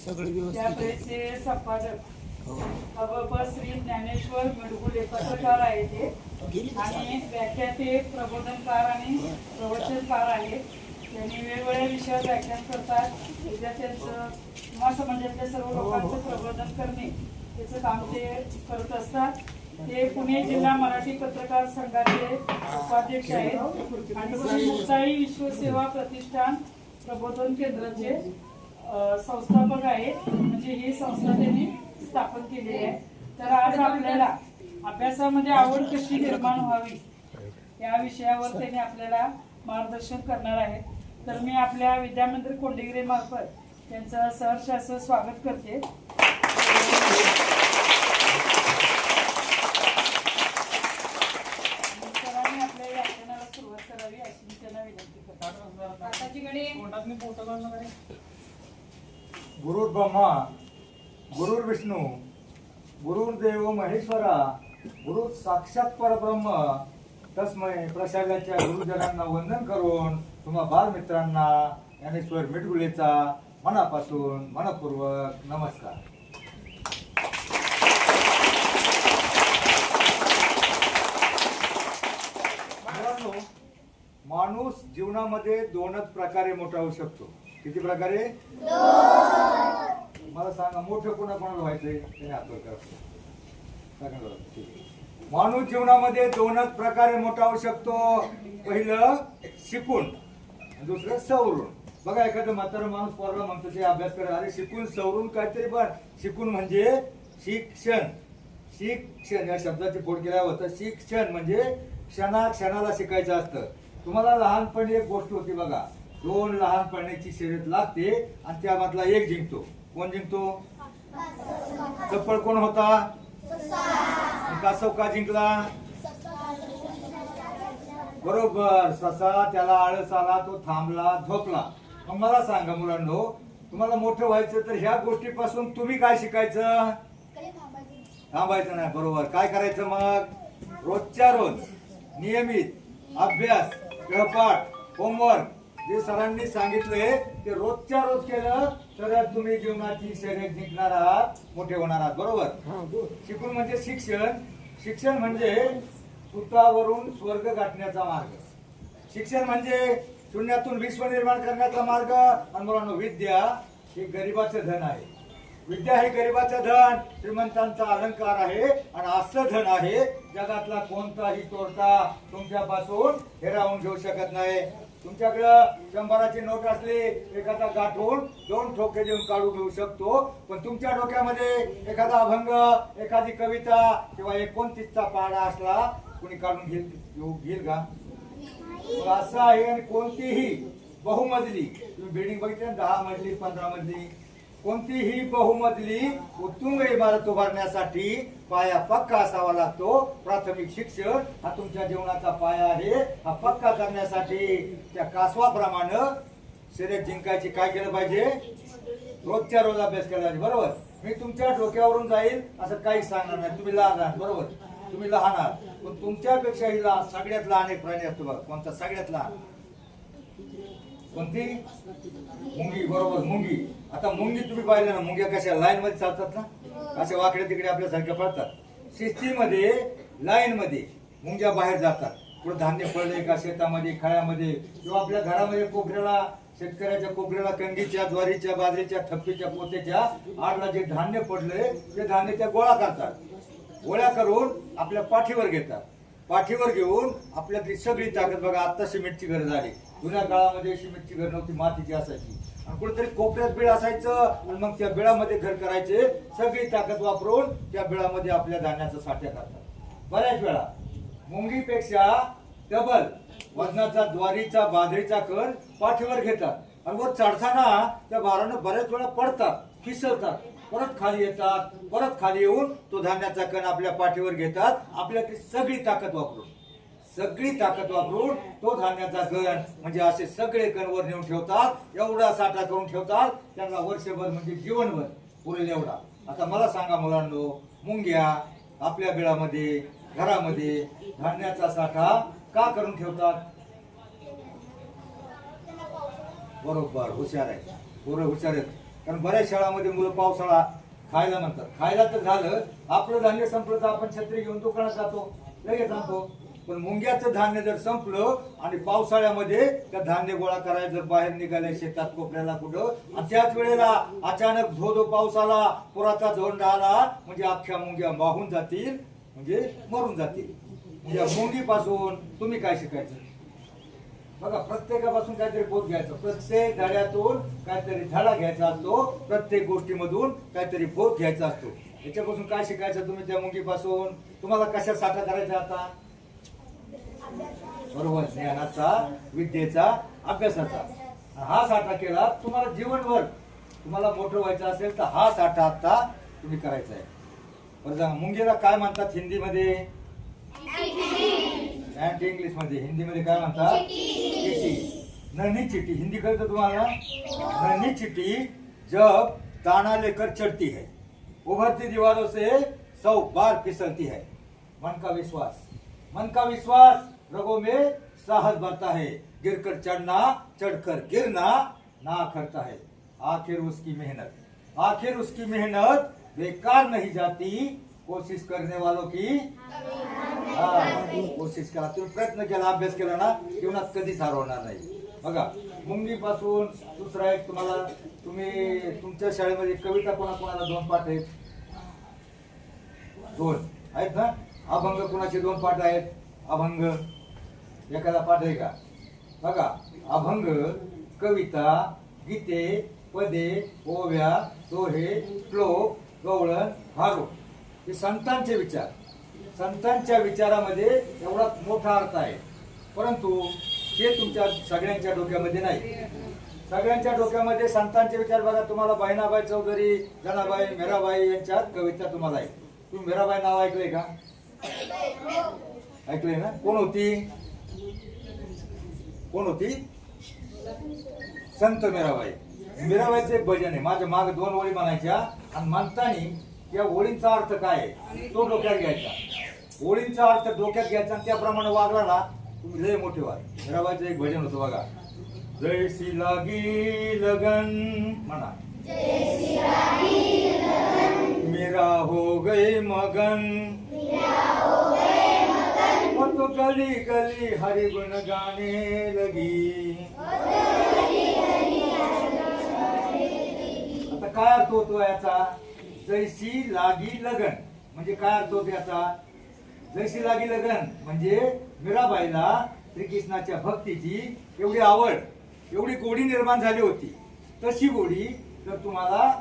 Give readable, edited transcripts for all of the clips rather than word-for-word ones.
त्याचे संपादक श्री ज्ञानेश्वर मिडगुले पत्रकार आहेत ते, आणि व्याख्याते प्रबोधनकार आणि प्रवचनकार आहेत. त्यांनी वेगवेगळ्या विषयावर व्याख्यान करतात. विद्यार्थ्यांचं किंवा समाजातल्या सर्व लोकांचं प्रबोधन करणे त्याचं काम ते करत असतात. ते पुणे जिल्हा मराठी पत्रकार संघाचे उपाध्यक्ष आहेत आणि श्री मुक्ताई विश्वसेवा प्रतिष्ठान प्रबोधन केंद्राचे संस्थापक आहेत. म्हणजे ही संस्था त्यांनी स्थापन केलेली आहे. तर आज आपल्याला अभ्यासामध्ये आवड कशी निर्माण व्हावी या विषयावर त्यांनी आपल्याला मार्गदर्शन करणार आहेत. तर मी आपल्या विद्यामंत्री कोंडिगिरे मार्फत त्यांचं सहर्ष असं स्वागत करते. सरांनी आपल्या व्याख्यानाला सुरुवात करावी अशी मी त्यांना विनंती करते. गुरुर् ब्रह्मा गुरुर्विष्णू गुरुर्देव महेश्वरा गुरु साक्षात परब्रह्म तस्मै प्रशालेच्या गुरुजनांना वंदन करून तुम्हा बालमित्रांना ज्ञानेश्वर मिडगुलेचा मनापासून मनपूर्वक नमस्कार. माणूस जीवनामध्ये दोनच प्रकारे मोठा होऊ शकतो. किती प्रकारे? मला सांगा, मोठं कोणाकोणाला व्हायचंय त्याने हात वर करा. माणूस जीवनामध्ये दोनच प्रकारे मोठा होऊ शकतो. पहिलं शिकून, दुसरं सवरून. बघा, एखादं म्हातारा माणूस पोराला म्हणतो ते अभ्यास करा, अरे शिकून सवरून काहीतरी. पण शिकून म्हणजे शिक्षण. शिक्षण या शब्दाची फोड केल्या होतं. शिक्षण म्हणजे क्षणाला शिकायचं असतं. तुम्हाला लहानपणी एक गोष्ट होती बघा, दोन लहानपणाची शर्यत लागते आणि त्यामधला एक जिंकतो. कोण जिंकतो? चप्पल कोण होता? कासव का जिंकला? बरोबर, ससा. त्याला आळस आला, तो थांबला, झोपला. मग मला सांगा मुलांनो, तुम्हाला मोठं व्हायचं तर ह्या गोष्टीपासून तुम्ही काय शिकायचं? थांबायचं नाही. बरोबर. काय करायचं मग? रोजच्या रोज नियमित अभ्यास, गृहपाठ, होमवर्क जे सरांनी सांगितलंय ते रोजच्या रोज केलं तर तुम्ही जीवनाची शर्यत जिंकणार आहात, मोठे होणार आहात. बरोबर. शिकून म्हणजे शिक्षण. शिक्षण म्हणजे सुतावरून स्वर्ग गाठण्याचा मार्ग. शिक्षण म्हणजे शून्यातून विश्व निर्माण करण्याचा मार्ग. आणि मुलांनो, विद्या हे गरिबाचं धन आहे. विद्या हे गरिबाचं धन, श्रीमंतांचा अलंकार आहे. आणि असं धन आहे जगातला कोणताही चोरटा तुमच्यापासून हिरावून घेऊ शकत नाही. तुमच्याकडं 100ची नोट असली, एखादा गाठून 2 ठोके देऊन काढून घेऊ शकतो. पण तुमच्या डोक्यामध्ये एखादा अभंग, एखादी कविता किंवा 29चा पाढा असला, कोणी काढून घेईल का? असं आहे. आणि कोणतीही बहुमजली, तुम्ही बिल्डिंग बघितली 10 मजली 15 मजली, कोणतीही बहुमजली उत्तुंग इमारत उभारण्यासाठी पाया पक्का असावा लागतो. प्राथमिक शिक्षण हा तुमच्या जीवनाचा पाया आहे. हा पक्का करण्यासाठी त्या कासवाप्रमाणे शर्यत जिंकायची काय केलं पाहिजे? रोजच्या रोज अभ्यास केला पाहिजे. बरोबर. मी तुमच्या डोक्यावरून जाईल असं काही सांगणार नाही. तुम्ही लहान आहात. बरोबर. तुम्ही लहान आहात, पण तुमच्यापेक्षाही लहान सगळ्यात लहान एक प्राणी असतो बघा. कोणता? सगळ्यात लहान. कोणती? मुंगी. बरोबर, मुंगी. आता मुंगी तुम्ही पाहिलं ना, मुंग्या कशा लाईन मध्ये चालतात ना, अशा वाकडे तिकडे आपल्यासारख्या पडतात. शिस्तीमध्ये लाईन मध्ये मुंग्या बाहेर जातात. पुढे धान्य पडले का शेतामध्ये, खळ्यामध्ये किंवा आपल्या घरामध्ये कोपऱ्याला, शेतकऱ्याच्या कोपऱ्याला कंदीच्या, ज्वारीच्या, बाजरीच्या, थप्पीच्या, पोत्याच्या आडला जे धान्य पडले ते धान्य त्या गोळा करतात. गोळ्या करून आपल्या पाठीवर घेतात. पाठीवर घेऊन आपल्यातली सगळी ताकद, बघा आता सिमेंटची घर झाली, जुन्या काळामध्ये सिमेंटची घर नव्हती, मातीची असायची. आणि कुठेतरी कोपऱ्यात बिळ असायचं आणि मग त्या बिळामध्ये घर करायचे. सगळी ताकद वापरून त्या बिळामध्ये आपल्या धान्याचा साठा करतात. बऱ्याच वेळा मुंगीपेक्षा डबल वजनाचा ज्वारीचा, बाजरीचा कण पाठीवर घेतात आणि वर चढताना त्या भारानं बऱ्याच वेळा पडतात, फिसलतात, परत खाली येतात. परत खाली येऊन तो धान्याचा कण आपल्या पाठीवर घेतात. आपल्याकडे सगळी ताकद वापरून तो धान्याचा कण म्हणजे असे सगळे कण वर नेऊन ठेवतात. एवढा साठा करून ठेवतात त्यांना वर्षभर, म्हणजे जीवनभर पुरेल एवढा. आता मला सांगा मुलांनो, मुंग्या आपल्या बिळामध्ये, घरामध्ये धान्याचा साठा का करून ठेवतात? बरोबर, हुशार आहे. पोरं हुशार आहेत. कारण बऱ्याच शाळांमध्ये मुलं पावसाळा खायला म्हणतात. खायला तर झालं, आपलं धान्य संपलं तर आपण छत्री घेऊन दुकानात जातो, लगेच आणतो. पण मुंग्याचं धान्य जर संपलं आणि पावसाळ्यामध्ये त्या धान्य गोळा करायला जर बाहेर निघाले शेतात कोपऱ्याला कुठं, आणि त्याच वेळेला अचानक धो धो पाऊस आला, पुराचा झोंड आला, म्हणजे अख्ख्या मुंग्या वाहून जातील, म्हणजे मरून जातील. म्हणजे मुंगीपासून तुम्ही काय शिकायचं? बघा, प्रत्येकापासून काहीतरी बोध घ्यायचं, प्रत्येक धड्यातून काहीतरी धडा घ्यायचा असतो, प्रत्येक गोष्टीमधून काहीतरी बोध घ्यायचा असतो. याच्यापासून काय शिकायचं तुम्ही त्या मुंगीपासून? तुम्हाला कशा साठा करायचा आता? बरोबर, ज्ञानाचा, विद्येचा, अभ्यासाचा. हा साठा केला तुम्हाला जीवनभर. तुम्हाला मोठं व्हायचं असेल तर हा साठा आता तुम्ही करायचा आहे. बरं सांगा, मुंगीला काय म्हणतात हिंदीमध्ये? अँड इंग्लिश मध्ये, हिंदीमध्ये काय म्हणतात? चिटी. नन्ही चिटी हिंदी कळतं तुम्हाला? नन्ही चिटी जब दाना लेकर चढ़ती है, उभरती दीवारों से 100 बार फिसलती है, मन का विश्वास रगों में साहस भरता है, गिरकर चढ़ना, चढ़कर गिरना ना करता है, आखिर उसकी मेहनत बेकार नहीं जाती, कोशिश करने वालों की कोशिश करा. तुम्ही प्रयत्न केला, अभ्यास केला ना, जीवनात कधीच हरवणार नाही. बघा, मुंगीपासून दुसरा एक तुम्हाला, तुम्ही तुमच्या शाळेमध्ये कविता कोणाकोणाला 2 पाठ आहेत? 2 आहेत ना? अभंग कोणाचे 2 पाठ आहेत? अभंग एखादा पाठ आहे का? बघा, अभंग, कविता, गीते, पदे, ओव्या, दोहे, श्लोक, गवळण, भारुड हे संतांचे विचार. संतांच्या विचारामध्ये एवढा मोठा अर्थ आहे, परंतु ते तुमच्या सगळ्यांच्या डोक्यामध्ये नाही. सगळ्यांच्या डोक्यामध्ये संतांचे विचार बघा. तुम्हाला बहिणाबाई चौधरी, जनाबाई, मीराबाई यांच्या कविता तुम्हाला आहे. तुम्ही मीराबाई नाव ऐकलंय का? ऐकलंय ना? कोण होती? संत मीराबाई. मीराबाईचं एक भजन आहे, माझ्या मागे 2 ओळी म्हणायच्या, आणि म्हणताना या ओळींचा अर्थ काय आहे तो डोक्यात घ्यायचा. ओळींचा अर्थ डोक्यात घ्यायचा आणि त्याप्रमाणे वागला ना, तुम्ही लय मोठे व्हाल. मीराबाईचं एक भजन होतं बघा, जैसी लागी लगन म्हणा, मेरा हो गए मगन, वो तो गली गली हरि गुण गाने लगी. आता काय अर्थ होतो याचा? जैसी लागी लगन म्हणजे काय अर्थ होतो याचा? जैसी लागी लगन म्हणजे मीराबाईला श्रीकृष्णाच्या भक्तीची एवढी आवड, एवढी गोडी निर्माण झाली होती, तशी गोडी तर तुम्हाला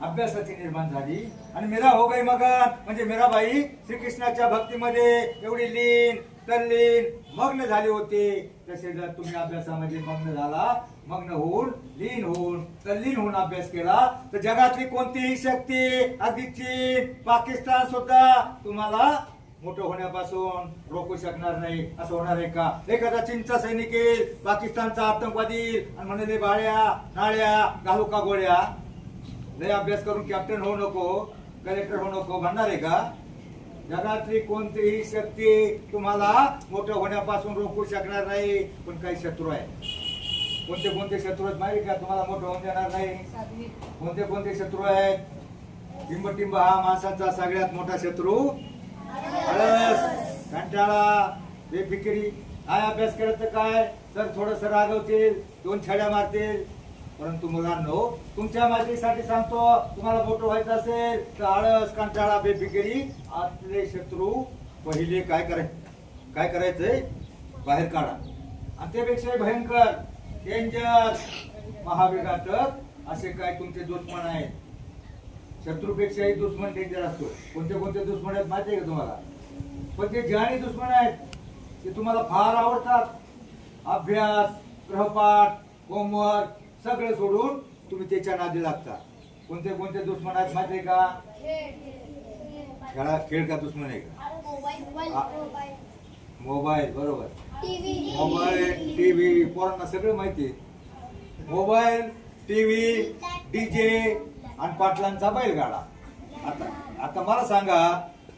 अभ्यासाची निर्माण झाली. आणि मीरा हो गई मगन म्हणजे मीराबाई श्रीकृष्णाच्या भक्तीमध्ये एवढी लीन, तल्लीन, मग्न झाले होते. तसे जर तुम्ही अभ्यासामध्ये मग्न होऊन, लीन होऊन, तल्लीन होऊन अभ्यास केला तर जगातली कोणतीही शक्ती, अगदी चीन, पाकिस्तान सुद्धा तुम्हाला मोठं होण्यापासून रोखू शकणार नाही. असं होणार आहे का? एखादा चीनचा सैनिक येईल, पाकिस्तानचा आतंकवादी आणि म्हणाले बाळ्या नाळ्या घालू का गोळ्या, लय अभ्यास करून कॅप्टन होऊ नको, कलेक्टर होऊ नको म्हणणार आहे का? जगातली कोणतीही शक्ती तुम्हाला मोठं होण्यापासून रोखू शकणार नाही. पण काही शत्रू आहे. कोणते शत्रू आहेत माहिती का? तुम्हाला मोठं होऊन देणार नाही. कोणते शत्रू आहेत? टिंब हा माणसाचा सगळ्यात मोठा शत्रू. आळस, कंटाळा, बेफिकिरी. काय अभ्यास केला तर काय, तर थोडस रागवतील, 2 छड्या मारतील. परंतु मुलांनो, तुमच्या माहितीसाठी सांगतो, तुम्हाला मोठं व्हायचं असेल तर आळस, कंटाळा, बेफिकिरी आपले शत्रू पहिले काय करायचंय? बाहेर काढा. आणि त्यापेक्षा भयंकर, डेंजर, महाविघातक असे काय तुमचे दुश्मन आहेत. शत्रूपेक्षाही दुश्मन डेंजर असतो. कोणते दुश्मन आहेत माहिती आहे का तुम्हाला? पण ते ज्याने दुश्मन आहेत ते तुम्हाला फार आवडतात. अभ्यास, गृहपाठ, होमवर्क सगळं सोडून तुम्ही त्याच्या नादी लागता. कोणते दुश्मन आहेत माहिती आहे का? खेळ का दुश्मन आहे का? मोबाईल. बरोबर, मोबाईल, टीव्ही. पोरांना सगळं माहिती आहे. मोबाईल, टीव्ही, डीजे आणि पाटलांचा बैलगाडा. आता मला सांगा,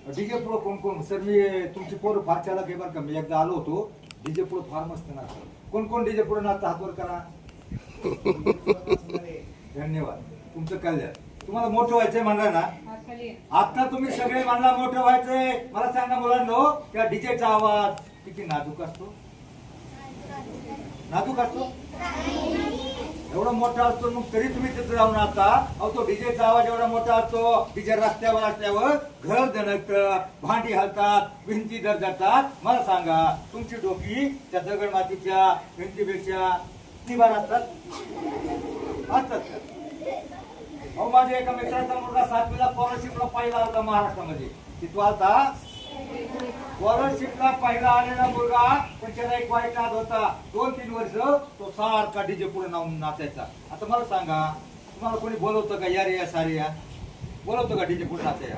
डीजे पुढं कोण? सर मी तुमची पोरं फार चालक आहे बरं का. मी एकदा आलो होतो, डीजे पुढं फार मस्त नाचतो. कोण डीजे पुढं नाचतं? हातवर करा. धन्यवाद. तुमचं कल्याण. तुम्हाला मोठं व्हायचंय म्हणलं ना, आता तुम्ही सगळे म्हणला मोठं व्हायचंय. मला सांगा मुलांनो, त्या डीजेचा आवाज किती नाजूक असतो, नाजूक असतो, एवढा मोठा असतो. मग तरी तुम्ही तिथे जाऊन आता अहो तो डीजेचा आवाज एवढा मोठा असतो, डीजे रस्त्यावर असल्यावर घर दणकतं, भांडी हलतात, भिंती दरदरतात. मला सांगा तुमची डोकी त्या दगडमातीच्या भिंतीपेक्षा निभार असतात असतात का? अहो माझ्या एका मित्राचा मुलगा 7वीला स्कॉलरशिपला पहिला होता महाराष्ट्रामध्ये. तिथं आता स्कॉलरशिपला पहिला आलेला मुलगा, पण त्याला एक वाईट नाद होता. 2-3 वर्ष तो सारखा डीजे पुढे नाचायचा. आता मला सांगा, तुम्हाला कोणी बोलवतं का या रे या सारे या, बोलवतं का डीजे पुढे नाचायला?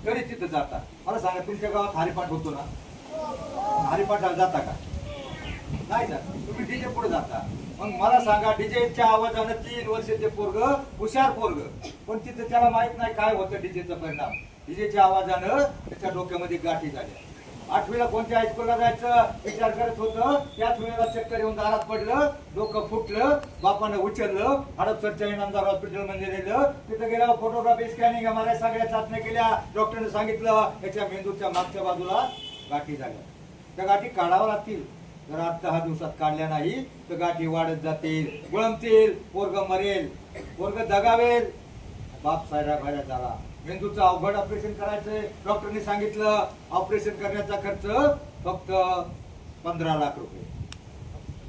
तरी तिथं जाता. मला सांगा तुमच्या गावात हरिपाठ होतो ना, हरिपाठाला जाता का? नाही जात. तुम्ही डीजे पुढे जाता. मग मला सांगा डीजेच्या आवाजानं 3 वर्ष ते पोरग हुशार पोरग, पण तिथं त्याला माहित नाही काय होतं डीजेचा परिणाम. डीजेच्या आवाजानं त्याच्या डोक्यामध्ये गाठी झाल्या. 8वीला कोणत्या हायस्कूलला जायचं विचार करत होतं, त्याच वेळेला चक्कर येऊन दारात पडलं, डोकं फुटलं. बापानं उचललं, हडपसरच्या इनामदार हॉस्पिटलमध्ये नेलं. तिथं गेल्यावर फोटोग्राफी, स्कॅनिंग, एमआरआय सगळ्या चाचण्या केल्या. डॉक्टरने सांगितलं याच्या मेंदूच्या मागच्या बाजूला गाठी झाल्या, त्या गाठी काढाव्या लागतील. जर 8-10 दिवसात काढल्या नाही तर गाठी वाढत जातील, गुळमतील, पोरग मरेल, पोरग दगावेल. बाप सायरा भाड्या झाला. मेंदूचं अवघड ऑपरेशन करायचंय. डॉक्टरने सांगितलं ऑपरेशन करण्याचा खर्च फक्त 15 लाख रुपये.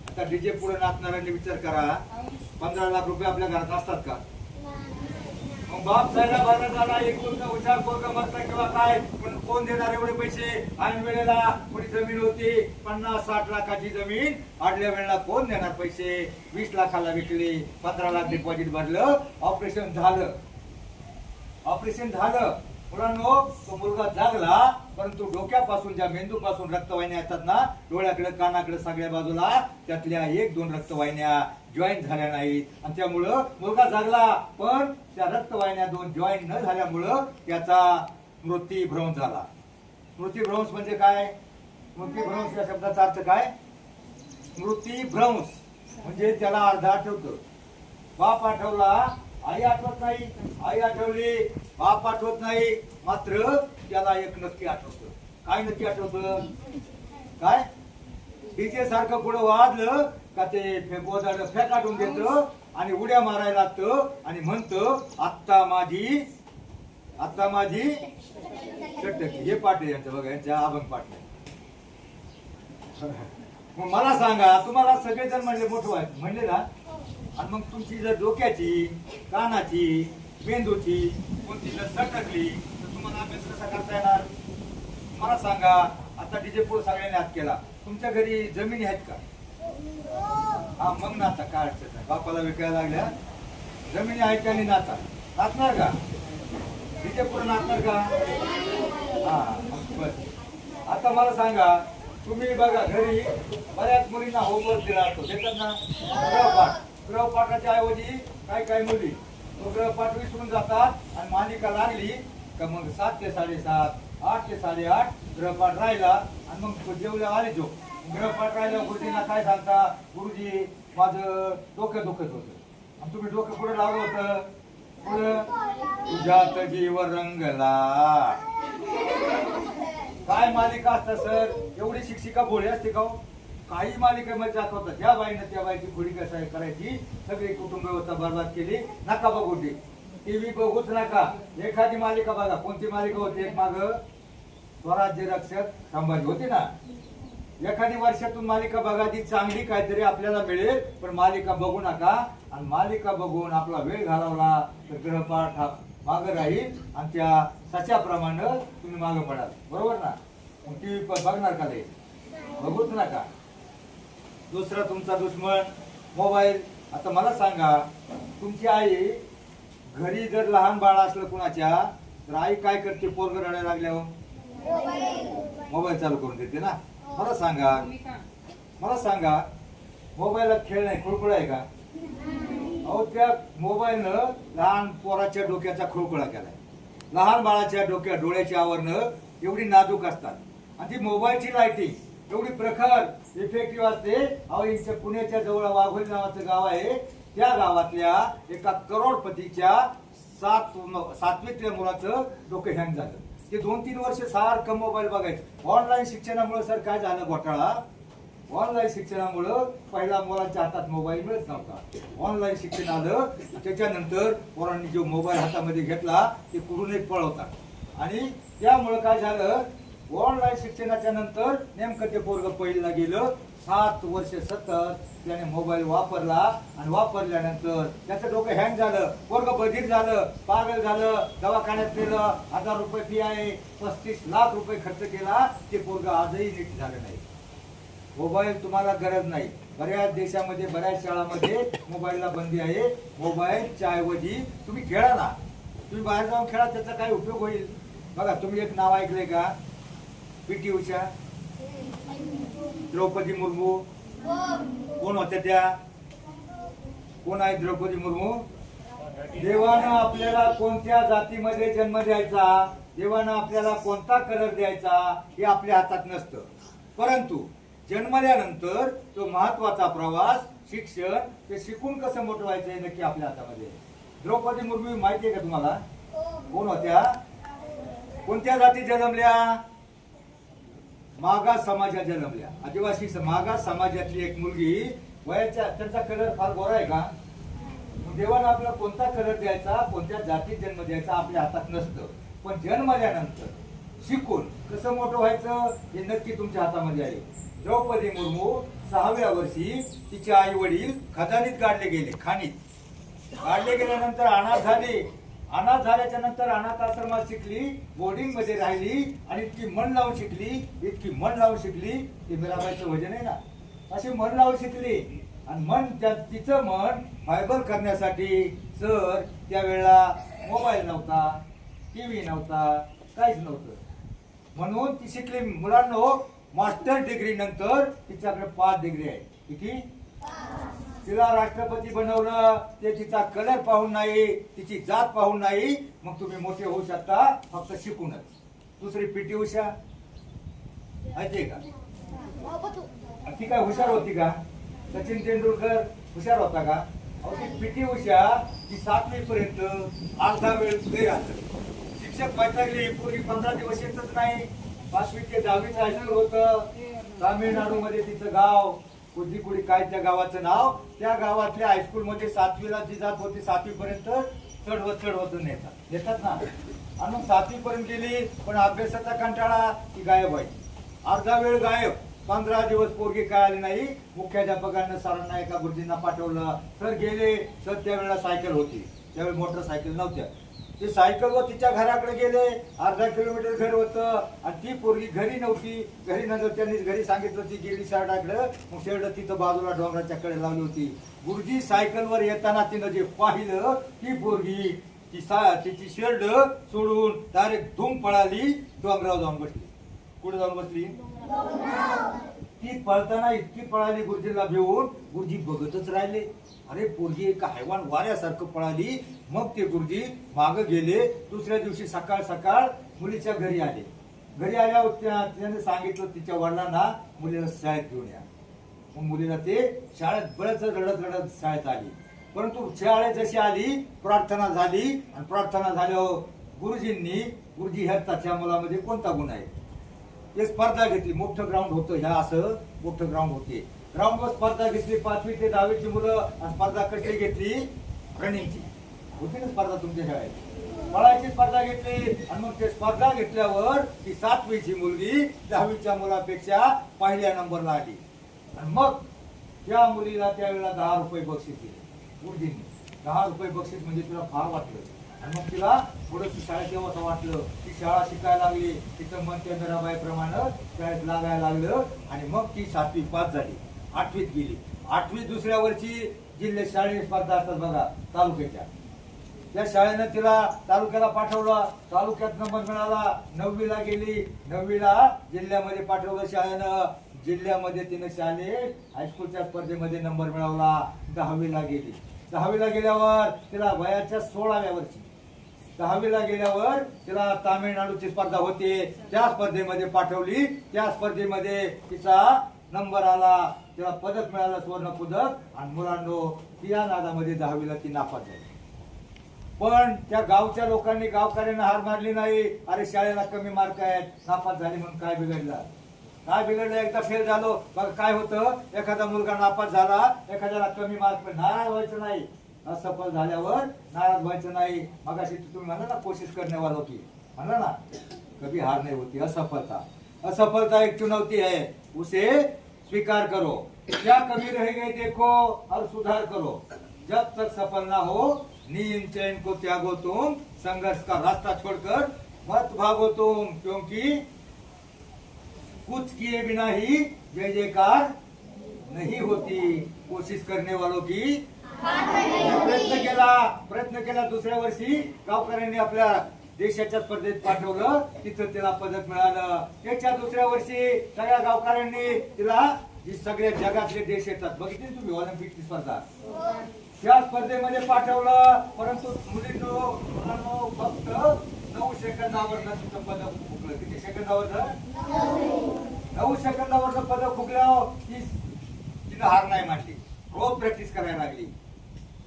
आता डीजे पुढे नाचणाऱ्यांनी विचार करा, 15 लाख रुपये आपल्या घरात असतात का? मग बाप सायरा भाड्या झाला, एक मुलगा हुशार पोरग मरता किंवा काय, पण कोण देणार एवढे पैसे? ऐन वेळेला कोणी जमीन होती 50-60 लाखाची जमीन, आडल्या वेळेला कोण देणार पैसे? 20 लाखाला विकली, 15 लाख डिपॉझिट भरलं, ऑपरेशन झालं. मुलांनो तो मुलगा जागला, परंतु डोक्यापासून ज्या मेंदूपासून रक्तवाहिन्या येतात ना, डोळ्याकडे कानाकडे सगळ्या बाजूला, त्यातल्या 1-2 रक्तवाहिन्या जॉईन झाल्या नाहीत. आणि त्यामुळं मुलगा जागला, पण त्या रक्तवाहिन्या 2 जॉईन न झाल्यामुळं त्याचा मृत्यूभ्रंश झाला. मृत्यूभ्रंश म्हणजे काय? मृत्यूभ्रंश या शब्दाचा अर्थ काय? मृत्यूभ्रंश म्हणजे त्याला अर्ध आठवतं. बाप आठवला, आई आठवत नाही, आई आठवली, बाप आठवत नाही. मात्र त्याला एक नक्की आठवतं. काय नक्की आठवतं? काय? डीजे सारखं पुढे वाजलं का ते फेकाटून देतं आणि उड्या मारायला लागतं आणि म्हणतं आत्ता माझी षटकी. हे पाठ आहे यांचं बघा, यांच्या अभंग पाठ. मग मला सांगा, तुम्हाला सगळेजण म्हणले मोठं व्हायचं म्हणले ना, आणि मग तुमची जर डोक्याची, कानाची, मेंदूची कोणती जर सटकली तर तुम्हाला अभ्यास कसा करता येणार? मला सांगा, आता डीजे पुढे सगळ्यांनी हात केला. तुमच्या घरी जमिनी आहेत का? हा, मग नाचा, काय अडचण नाही. बापाला विकायला लागल्या जमिनी आहेत का? नाचा. नाचणार का? डीजे पुढे नाचणार का? हा, बस. आता मला सांगा, तुम्ही बघा घरी बऱ्याच मुलींना होमवर्क दिला असतो, देतात ना गृहपाठाच्या ऐवजी काही मुली तो गृहपाठ विसरून जातात आणि मालिका लागली का मग 7 ते 7:30, 8 ते 8:30 गृहपाठ राहिला आणि मग जेवल्या आले जो गृहपाठ राहिला. गुरुजींना काय सांगता? गुरुजी माझं डोकं दुखत होतं. आणि तुम्ही डोकं पुढे लावलं होतं, पुढं तुझ्यात जीव रंगला. काय मालिका असतात सर? एवढी शिक्षिका भोळी असते का? काही मालिकेमध्ये दाखवतात या बाईनं त्या बाईची खोडी कसं करायची, सगळी कुटुंब व्यवस्था बर्बाद केली. नका बघू ते टीव्ही, बघूच नका. एखादी मालिका बघा. कोणती मालिका होती? एक माग स्वराज्य रक्षक संभाजी होती ना. एखादी वर्षातून मालिका बघा, ती चांगली काहीतरी आपल्याला मिळेल. पण मालिका बघू नका. आणि मालिका बघून आपला वेळ घालवला तर गृहपाठ हा मागं राहील आणि त्या सच्याप्रमाणे तुम्ही मागं पडाल. बरोबर ना? मग टीव्ही बघणार का? ते बघूच नका. दुसरा तुमचा दुश्मन मोबाईल. आता मला सांगा, तुमची आई घरी जर लहान बाळ असलं कुणाच्या, तर आई काय करते? पोरग रडायला लागल्यावर मोबाईल चालू करून देते ना. मला सांगा मोबाईलला खेळ नाही, खुळखुळ आहे का? अहो त्या मोबाईलनं लहान पोराच्या डोक्याचा खुळखुळा केलाय. लहान बाळाच्या डोळ्याची आवरणं एवढी नाजूक असतात आणि ती मोबाईलची लाईटिंग एवढी प्रखर इफेक्टिव्ह असते. अहो इथे पुण्याच्या जवळ वाघोली नावाचं गाव आहे, त्या गावातल्या एका करोडपतीच्या सातवीतल्या मुलाचं डोकं हँग झालं. ते 2-3 वर्ष सारखं मोबाईल बघायचं. ऑनलाईन शिक्षणामुळे सर काय झालं घोटाळा, ऑनलाईन शिक्षणामुळं पहिला मुलांच्या हातात मोबाईल मिळत नव्हता. ऑनलाईन शिक्षण आलं, त्याच्यानंतर पोरांनी जो मोबाईल हातामध्ये घेतला ते कुठूनही पळवतात. आणि त्यामुळं काय झालं, ऑनलाईन शिक्षणाच्या नंतर नेमकं ते पोरग पहिलीला गेलं. 7 वर्ष सतत त्याने मोबाईल वापरला आणि वापरल्यानंतर त्याचं डोकं हँग झालं, पोरग बधीर झालं, पागल झालं, दवाखान्यात नेलं, 1000 रुपये फी आहे, 35 लाख रुपये खर्च केला. ते पोरग आजही नीट झालं नाही. मोबाईल तुम्हाला गरज नाही. बऱ्याच देशामध्ये बऱ्याच शाळांमध्ये मोबाईलला बंदी आहे. मोबाईलच्या ऐवजी तुम्ही खेळा ना, तुम्ही बाहेर जाऊन खेळा, त्याचा काय उपयोग होईल. बघा, तुम्ही एक नाव ऐकलंय का, पी.टी. उषा, द्रौपदी मुर्मू. कोण होत्या त्या, कोण आहे द्रौपदी मुर्मू. देवानं आपल्याला कोणत्या जातीमध्ये जन्म द्यायचा, देवानं आपल्याला कोणता कलर द्यायचा हे आपल्या हातात नसतं. परंतु जन्मल्यानंतर तो महत्वाचा प्रवास, शिक्षण, ते शिकून कसं मोठं व्हायचं हे नक्की आपल्या हातामध्ये. द्रौपदी मुर्मू माहिती आहे का तुम्हाला, कोण होत्या, कोणत्या जाती जन्मल्या, मागास समाजात जन्मल्या. आदिवासी मागास समाजातली एक मुलगी, वयाच्या, त्यांचा कलर फार गोरा आहे का. देवानं आपल्याला कोणता कलर द्यायचा, कोणत्या जातीत जन्म द्यायचा आपल्या हातात नसतं. पण जन्मल्यानंतर शिकून कसं मोठं व्हायचं हे नक्की तुमच्या हातामध्ये आहे. द्रौपदी मुर्मू 6व्या वर्षी तिचे आई वडील खदानीत काढले गेले. खाणीत काढले गेल्यानंतर अनाथ झाली. अनाथ झाल्याच्या नंतर अनाथ आश्रमात शिकली, बोर्डिंग मध्ये राहिली आणि इतकी मन लावून शिकली, इतकी मन लावून शिकली, ते मीराबाईचं वजन आहे ना, अशी मन लावून शिकली. आणि मन, तिचं मन फायबर करण्यासाठी सर त्यावेळेला मोबाईल नव्हता, टीव्ही नव्हता, काहीच नव्हतं. म्हणून ती शिकली. मुलांनो, मास्टर डिग्री नंतर तिच्याकडे 5 डिग्री आहे. किती, तिला राष्ट्रपती बनवलं ते तिचा कलर पाहून नाही, तिची जात पाहून नाही. मग तुम्ही मोठे होऊ शकता फक्त शिकूनच. दुसरी पी.टी. उषा माहितीये का, ती काय हुशार होती का, सचिन तेंडुलकर हुशार होता का. ती पी.टी. उषा ती 7वी पर्यंत अर्धा वेळ गैरहजर. शिक्षक वैतागले, पूर्वी 15 दिवस येतच नाही. 5वी ते 10वी हायस्कूल होतं. तामिळनाडू मध्ये तिचं गाव कुद्दीकुडी, काय त्या गावाचं नाव, त्या गावातल्या हायस्कूल मध्ये 7वीला जी जात होती 7वी पर्यंत चढवत नेतात ना. आणि 7वी पर्यंत गेली, पण अभ्यासाचा कंटाळा, ती गायब व्हायची. अर्धा वेळ गायब. 15 दिवस पोरगी काय आली नाही. मुख्याध्यापकांना, सरांना, एका गुरुजींना पाठवलं. सर गेले. सर त्यावेळेला सायकल होती, त्यावेळी मोटरसायकल नव्हत्या. ते सायकलवर तिच्या घराकडे गेले. अर्धा किलोमीटर घर होतं आणि ती पोरगी घरी नव्हती. घरी नंतर त्यांनी घरी सांगितलं, ती गेली शर्टाकडे. मग शर्ट तिथं बाजूला डोंगराच्या कडे लावली होती. गुरुजी सायकलवर येताना तिनं जे पाहिलं, ती पोरगी तिची शर्ट सोडून डायरेक्ट धूम पळाली, डोंगरावर जाऊन बसली. कुठे जाऊन बसली, ती पळताना इतकी पळाली, गुरुजीला भिवून. गुरुजी बघतच राहिले. अरे पोरगी एका हैवान वाऱ्यासारखं पळाली. मग ते गुरुजी मागे गेले. दुसऱ्या दिवशी सकाळ सकाळ मुलीच्या घरी आले. घरी आल्यावर त्याने सांगितलं तिच्या वडिलांना, मुलीला शाळेत घेऊन या. मग मुलीला ते शाळेत बळच रडत शाळेत आली. परंतु शाळेत जशी आली, प्रार्थना झाली आणि प्रार्थना झाल्यावर गुरुजी ह्या त्या मुलामध्ये कोणता गुण आहे ते स्पर्धा घेतली. मोठं ग्राउंड होतं, ह्या असं मोठं ग्राउंड होते. ग्राउंडवर स्पर्धा घेतली. 5वी ते 10वीची मुलं. स्पर्धा कशी घेतली, रनिंगची होती ना स्पर्धा तुमच्या शाळेत, पळायची स्पर्धा घेतली. आणि मग ते स्पर्धा घेतल्यावर ती 7वीची मुलगी 10वीच्या मुलापेक्षा पहिल्या नंबरला आली. आणि मग त्या मुलीला त्यावेळेला 10 रुपये बक्षीस दिले गुरुजींनी. 10 रुपये बक्षीस म्हणजे तिला फार वाटलं. आणि मग तिला पुढे ती शाळेत येवं वाटलं. ती शाळा शिकायला लागली. तिचं मन त्या मीराबाईप्रमाणे शाळेत लागायला लागलं. आणि मग ती 7वी पास झाली. 8वीत गेली. 8वी दुसऱ्या वर्षी जिल्हा शाळेत स्पर्धा असतात बघा, तालुक्याच्या, त्या शाळेनं तिला तालुक्याला पाठवलं. तालुक्यात नंबर मिळाला. 9वीला गेली. 9वीला जिल्ह्यामध्ये पाठवलं शाळेनं. जिल्ह्यामध्ये तिने शालेय हायस्कूलच्या स्पर्धेमध्ये नंबर मिळवला. 10वीला गेली. 10वीला गेल्यावर तिला वयाच्या 16व्या वर्षी 10वीला गेल्यावर तिला तामिळनाडूची स्पर्धा होती, त्या स्पर्धेमध्ये पाठवली. त्या स्पर्धेमध्ये तिचा नंबर आला. तिला पदक मिळालं, स्वर्ण पदक. आणि मुलांनो या नादामध्ये 10वीला ती नापास झाली. पण त्या गावच्या लोकांनी गावकऱ्यांना हार मारली नाही. अरे शाळेला कमी मार्क आहेत, नापास झाली म्हणून काय बिघडलं? काय बिघडलं? एकदा फेल झालो बघ काय होतं. एखादा मुलगा नापास झाला, एखाद्याला कमी मार्क, पण नाराज व्हायचं नाही. असफल झाल्यावर नाराज व्हायचं नाही. मगाशी तुम्ही म्हणला ना कोशिश करने वालों की, म्हणला ना कभी हार नहीं होती. असफलता एक चुनौती है, उसे स्वीकार करो. क्या कमी रह गई देखो और सुधार करो. जब तक सफल ना हो नींद चैन को त्यागो तुम, संघर्ष का रास्ता छोड़कर मत भागो तुम, क्योंकि कुछ किए बिना ही जय जयकार नहीं होती. कोशिश करने वालों की प्रयत्न केला. दुसऱ्या वर्षी गावकऱ्यांनी आपल्या देशाच्या स्पर्धेत पाठवलं, तिथं त्याला पदक मिळालं. त्याच्या दुसऱ्या वर्षी सगळ्या गावकऱ्यांनी तिला जी सगळ्या जगातले देश येतात बघितली तुम्ही ऑलिम्पिकची स्पर्धा, त्या स्पर्धेमध्ये पाठवलं. परंतु मुलींनो फक्त 9 सेकंदावर तिचं पदक फुकलं. किती सेकंदावर? 9 सेकंदावर पदक फुकलं. तिनं हार नाही मानली. रोज प्रॅक्टिस करायला लागली.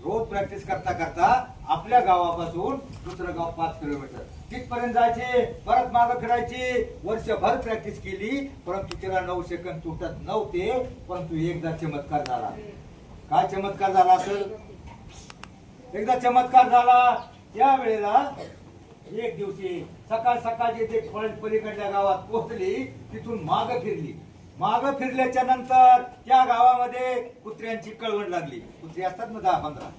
रोज प्रॅक्टिस करता करता आपल्या गावापासून दुसरं गाव 5 किलोमीटर तिथपर्यंत जायचे. परत मागं फिरायची. वर्षभर प्रॅक्टिस केली, परंतु तिला 9 सेकंद तुटत नव्हते. परंतु एकदा चमत्कार झाला. काय चमत्कार झाला असेल? एकदा चमत्कार झाला. त्यावेळेला एक दिवशी सकाळ सकाळची ते पलीकडल्या गावात पोहोचली. तिथून मागं फिरली. मागं फिरल्याच्या नंतर त्या गावामध्ये कुत्र्यांची कळवण लागली. कुत्री असतात ना 10-15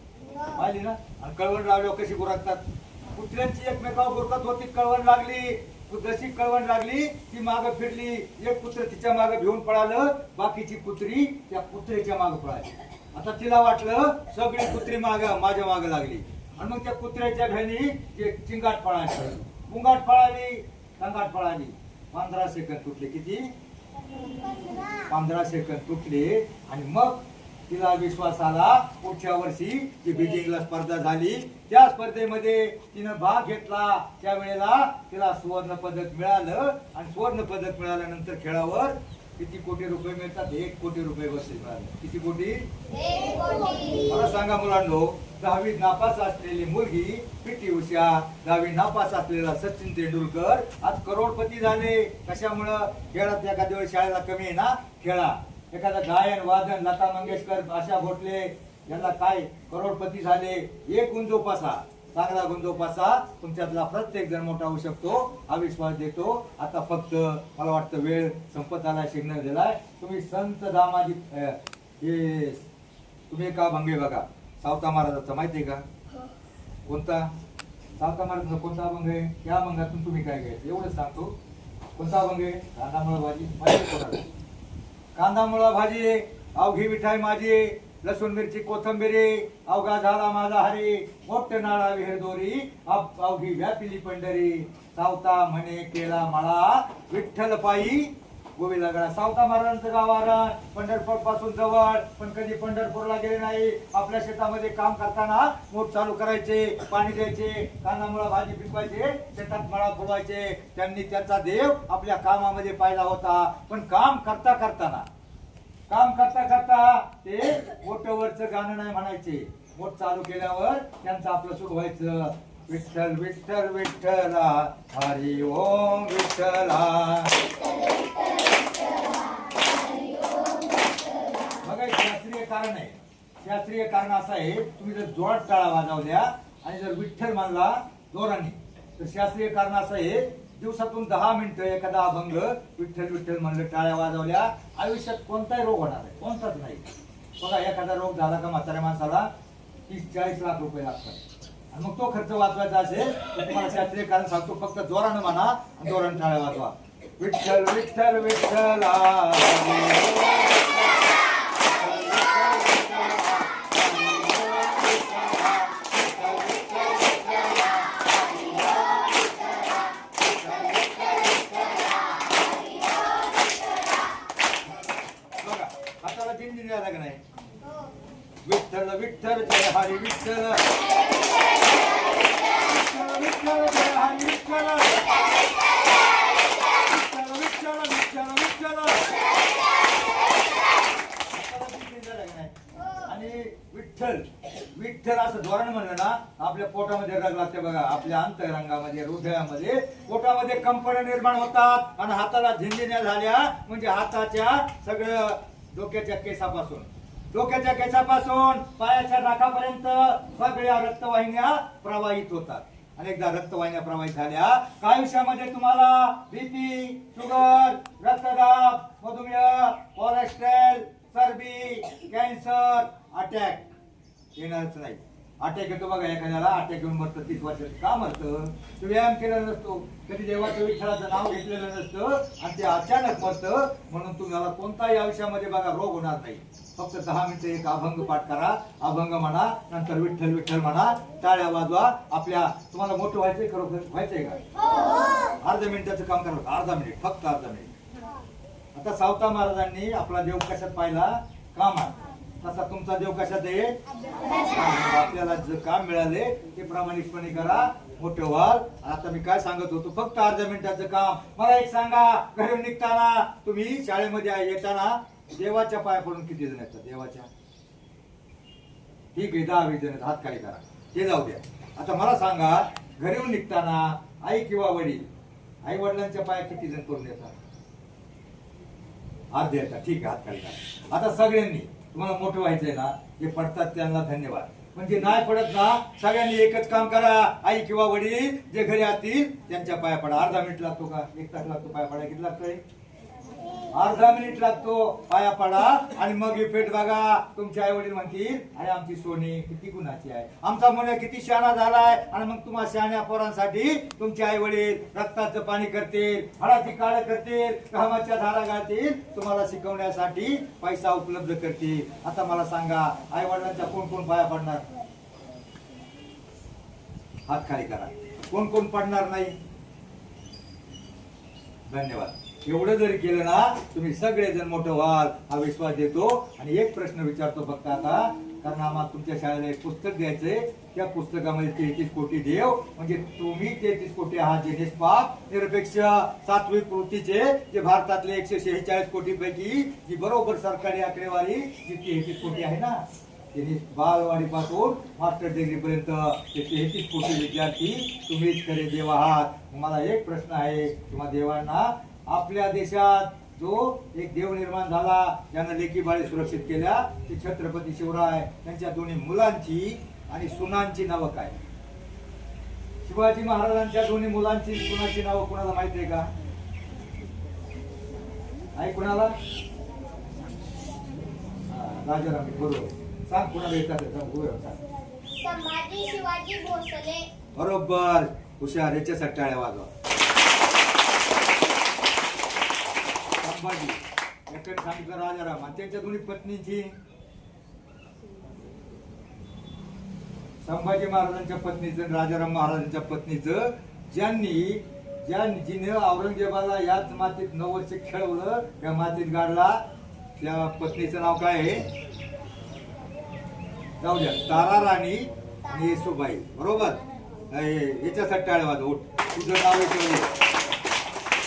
पाहिली ना, आणि कळवण लावल्यावर कशी गुराखतात. कुत्र्यांची एकमेकावर गुरकत होती. कळवण लागली. जशी कळवण लागली ती मागं फिरली. एक कुत्र तिच्या मागं भिवून पळालं. बाकीची कुत्री त्या कुत्र्याच्या मागं पळाली. आता तिला वाटलं सगळी कुत्री माझ्या मागं लागली. आणि मग त्या कुत्र्याच्या घरी ते चिंगाट पळाली. मुंगाट पळाली. संगाट पळाली. 15 सेकंद तुटले. किती? 15 सेकंद तुटले. आणि मग तिला विश्वास आला. पुढच्या वर्षी जी बीजिंगला स्पर्धा झाली त्या स्पर्धेमध्ये तिनं भाग घेतला. त्यावेळेला तिला सुवर्ण पदक मिळालं. आणि सुवर्ण पदक मिळाल्यानंतर खेळावर किती कोटी रुपये मिळतात? 1 कोटी रुपये बक्षीस मिळाले. किती कोटी? 1 कोटी. मला सांगा मुलांनो, 10वी नापास असलेली मुलगी पी.टी. उषा, 10वी नापास असलेला सचिन तेंडुलकर आज करोडपती झाले. कशामुळं? खेळात एखाद्या वेळी शाळेला कमी आहे ना, खेळा. एखादा गायन वादन, लता मंगेशकर, आशा भोसले यांना काय करोडपती झाले. एक गुण जोपासा, चांगला गुण जोपासा, तुमच्यातला प्रत्येक जण मोठा होऊ शकतो हा विश्वास देतो. आता फक्त मला वाटतं वेळ संपत आला, सिग्नल दिलाय. तुम्ही संत दामाजी हे तुम्ही का भंगे बघा सावता महाराजांचा माहितीये का? कोणता सावता महाराजांचा कोणता अभंग आहे? त्या अभंगातून तुम्ही काय घ्यायचं एवढंच सांगतो. कोणता अभंग आहे? कांदा मुळा भाजी. माहिती कोणाला? कांदा मुळा भाजी, अवघी मिठाई माझी, लसूण मिरची कोथंबिरी, अवघा झाला माझा हरी, मोठे नाळा विहीर दोरी, अवघी व्यापिली पंढरी, सावता म्हणे केला मळा, विठ्ठल पायी गोविला गळा. सावता महाराजांचं गाव आरण पंढरपूर पासून जवळ, पण कधी पंढरपूरला गेले नाही. आपल्या शेतामध्ये काम करताना मोठ चालू करायचे, पाणी द्यायचे, कांदा मुळा भाजी पिकवायचे, शेतात मळा फुलवायचे. त्यांनी त्यांचा देव आपल्या कामामध्ये पाहिला होता. पण काम करता करता ते मोठवरचं गाणं नाही म्हणायचे. मोठ चालू केल्यावर त्यांचं आपलं सुख व्हायचं. विठ्ठल विठ्ठल विठ्ठला हरी ओम विठ्ठला. बघा शास्त्रीय कारण आहे. शास्त्रीय कारण असं आहे, तुम्ही जर जोरात टाळा वाजवल्या आणि जर विठ्ठल म्हणला जोराने, तर शास्त्रीय कारण असं आहे, दिवसातून 10 मिनिटं एखादा अभंग विठ्ठल विठ्ठल म्हणलं, टाळ्या वाजवल्या, आयुष्यात कोणताही रोग होणार आहे? कोणताच नाही. बघा एखादा रोग झाला का म्हाताऱ्या माणसाला 30-40 लाख रुपये लागतात. आणि मग तो खर्च वाचवायचा असेल तर तुम्हाला शास्त्रीय कारण सांगतो, फक्त जोरानं म्हणा आणि जोरानं टाळ्या वाजवा. विठ्ठल विठ्ठल विठ्ठला का नाही? विठ्ठल विठ्ठल जय हरी विठ्ठल, विठ्ठल जय हरी विठ्ठल, विठ्ठल विठ्ठल विठ्ठल विठ्ठल. आणि विठ्ठल विठ्ठल असं धोरण म्हणलं ना आपल्या पोटामध्ये रग लागते बघा, आपल्या अंतरंगामध्ये हृदयामध्ये पोटामध्ये कंपन निर्माण होतात आणि हाताला झिंजिन्या झाल्या म्हणजे हाताच्या सगळं डोक्याच्या केसापासून पायाच्या नाकापर्यंत सगळ्या रक्तवाहिन्या प्रवाहित होतात. अनेकदा रक्तवाहिन्या प्रवाहित झाल्या का आयुष्यामध्ये तुम्हाला बीपी, शुगर, रक्तदाब, मधुमेह, कोलेस्ट्रॉल, चरबी, कॅन्सर, अटॅक येणारच नाही. अटॅक येतो बघा, एखाद्याला अटॅक येऊन मरतं 30 वर्षात. का मरतं? तो व्यायाम केलेला नसतो, कधी देवाच्या विठ्ठलाचं नाव घेतलेलं नसतं आणि ते अचानक मरतं. म्हणून तुम्हाला कोणताही आयुष्यामध्ये बघा रोग होणार नाही. फक्त 10 मिनिटं एक अभंग पाठ करा, अभंग म्हणा, नंतर विठ्ठल विठ्ठल म्हणा, टाळ्या वाजवा. आपल्या तुम्हाला मोठं व्हायचंय, खरोखर व्हायचंय का? अर्ध्या मिनिटाचं काम करा, अर्धा मिनिट, फक्त अर्धा मिनिट. आता सावता महाराजांनी आपला देव कशात पाहिला? कामात. तसा तुमचा देव कशात आहे? आपल्याला जे काम मिळाले ते प्रामाणिकपणे करा, मोठे व्हाल. आता मी काय सांगत होतो, फक्त अर्ध्या मिनिटाचं काम. मला एक सांगा, घरून निघताना तुम्ही शाळेमध्ये येताना देवाच्या पाया पडून किती जण येतात? देवाच्या ठीक आहे 10-20 जण, हात खाली करा, ते जाऊ द्या. आता मला सांगा, घरून निघताना आई किंवा वडील, आई वडिलांच्या पाया किती जण पडून येतात? अर्धे येतात, ठीक आहे, हात खाली करा. आता सगळ्यांनी तुम्हाला मोठं व्हायचंय ना, जे पडतात त्यांना धन्यवाद. म्हणजे नाही पडत ना, सगळ्यांनी एकच काम करा, आई किंवा वडील जे घरी असतील त्यांच्या पाया पडा. अर्धा मिनिट लागतो का? 1 तास लागतो पाया पडा? किती लागतोय? अर्धा मिनिट लागतो पाया पडा. आणि मग इफेक्ट बघा. तुमचे आई वडील म्हणतील, अरे आमची सोनी किती गुणाची आहे, आमचा मुलगा किती शहाणा झालाय. आणि मग तुम्हाला शहाण्या पोरांसाठी तुमचे आई वडील रक्ताचं पाणी करतील, हाडाची काळ करतील, घामाच्या धारा घालतील, तुम्हाला शिकवण्यासाठी पैसा उपलब्ध करतील. आता मला सांगा, आई वडिलांच्या कोण कोण पाया पडणार? हात खाली करा. कोण कोण पडणार नाही? धन्यवाद. एवढं जरी केलं ना, तुम्ही सगळेजण मोठं व्हाल हा विश्वास देतो. आणि एक प्रश्न विचारतो फक्त आता, कारण आम्हाला तुमच्या शाळेला एक पुस्तक द्यायचंय. त्या पुस्तकामध्ये 33 कोटी देव, म्हणजे तुम्ही 33 कोटी आहात जे निष्पाप निरपेक्ष सात्विक वृत्तीचे, जे भारतातले 146 कोटी पैकी जी बरोबर सरकारी आकडेवारी जी 33 कोटी आहे ना, बालवाडी पासून मास्टर डिग्री पर्यंत 33 कोटी विद्यार्थी तुम्हीच खरे देव आहात. मला एक प्रश्न आहे तुम्हा देवांना, आपल्या देशात जो एक देव निर्माण झाला, ज्यांना लेकी बाळी सुरक्षित केल्या, ते छत्रपती शिवराय. त्यांच्या दोन्ही मुलांची आणि सुनांची नावं काय? शिवाजी महाराजांच्या दोन्ही मुलांची सुनांची नावं कुणाला माहिती आहे का? आहे कुणाला? राजाराम, बरोबर. सांग कुणाला येतात? संभाजी शिवाजी भोसले. बरोबर, हुशार. याच्यासाठी टाळ्या वाजवा. संभाजी याकडे सांगितलं राजाराम. आणि त्यांच्या दोन्ही पत्नीची, संभाजी महाराजांच्या पत्नीचं, राजाराम महाराजांच्या पत्नीचं, जिने औरंगजेबाला याच मातीत 9 वर्ष खेळवलं, त्या मातीत गाडला, त्या पत्नीचं नाव काय आहे? जाऊ द्या, तारा राणी आणि येसूबाई. बरोबर. याच्यासाठी टाळ्या वाजवा. उठ.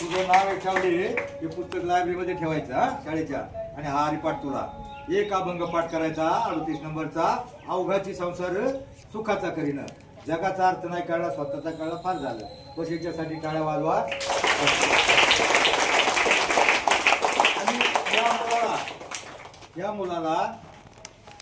तुझं नाव ठेवले, हे पुस्तक लायब्ररीमध्ये ठेवायचं शाळेच्या. आणि हा हरिपाठ तुला एक अभंग पाठ करायचा 38 नंबरचा. अवघाची संसार सुखाचा करीन, जगाचा अर्थ नाही कळला, स्वतःचा कळला, फार झालं. बस याच्यासाठी टाळ्या वाजवा. आणि या मुलाला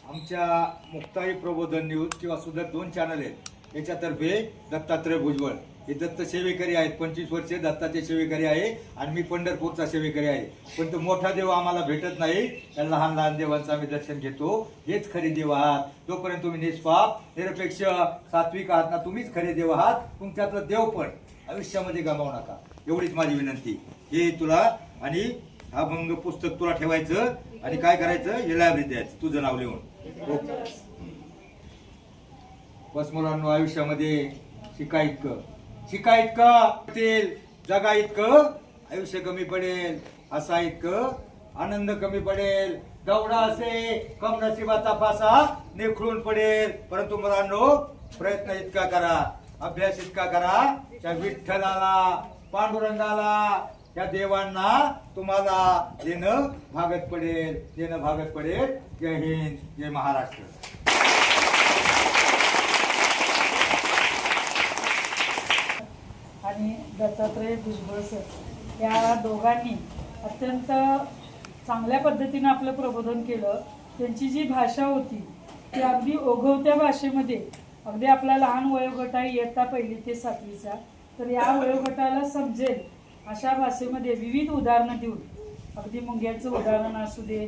आमच्या मुक्ताई प्रबोधन न्यूज किंवा सुधर 2 चॅनल आहेत, याच्यातर्फे दत्तात्रय भुजबळ हे दत्त सेवेकरी आहेत. 25 वर्षे दत्ताचे सेवेकरी आहे. आणि मी पंढरपूरचा सेवेकरी आहे. पण तो मोठा देव आम्हाला भेटत नाही, त्या लहान लहान देवांचं आम्ही दर्शन घेतो. हेच खरे देव आहात. जोपर्यंत तुम्ही निष्पाप निरपेक्ष सात्विक आहात ना, तुम्हीच खरे देव आहात. तुमच्यातलं देव पण आयुष्यामध्ये गमावू नका, एवढीच माझी विनंती. हे तुला आणि हा भंग पुस्तक तुला ठेवायचं. आणि काय करायचं, हे लायब्ररीत द्यायचं तुझं नाव लिहून. बस मुलांनो, आयुष्यामध्ये शिका इतकं जगा इतकं आयुष्य कमी पडेल, हसा इतकं आनंद कमी पडेल, दौडा असे कम नशिबाचा फासा निखळून पडेल. परंतु मुलांनो, प्रयत्न इतका करा, अभ्यास इतका करा, त्या विठ्ठलाला, पांडुरंगाला, त्या देवांना तुम्हाला देणं भागत पडेल. जय हिंद, जय महाराष्ट्र. दत्तात्रय भुजबळ सर या दोघांनी अत्यंत चांगल्या पद्धतीनं आपलं प्रबोधन केलं. त्यांची जी भाषा होती ती अगदी ओघवत्या भाषेमध्ये, अगदी आपला लहान वयोगट आहे इयत्ता 1ली ते 7वीचा, तर या वयोगटाला समजेल अशा भाषेमध्ये विविध उदाहरणं देऊन, अगदी मुंग्यांचं उदाहरण असू दे,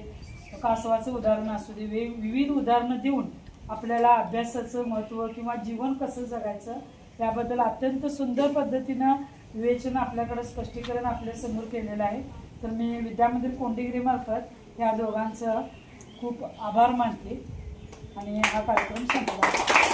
कासवाचं उदाहरण असू दे, विविध उदाहरणं देऊन आपल्याला अभ्यासाचं महत्त्व किंवा जीवन कसं जगायचं त्याबद्दल अत्यंत सुंदर पद्धतीनं विवेचन आपल्याकडं स्पष्टीकरण आपल्यासमोर केलेलं आहे. तर मी विद्यामंदिर कोंडिगिरीमार्फत ह्या दोघांचं खूप आभार मानते आणि हा कार्यक्रम संपला.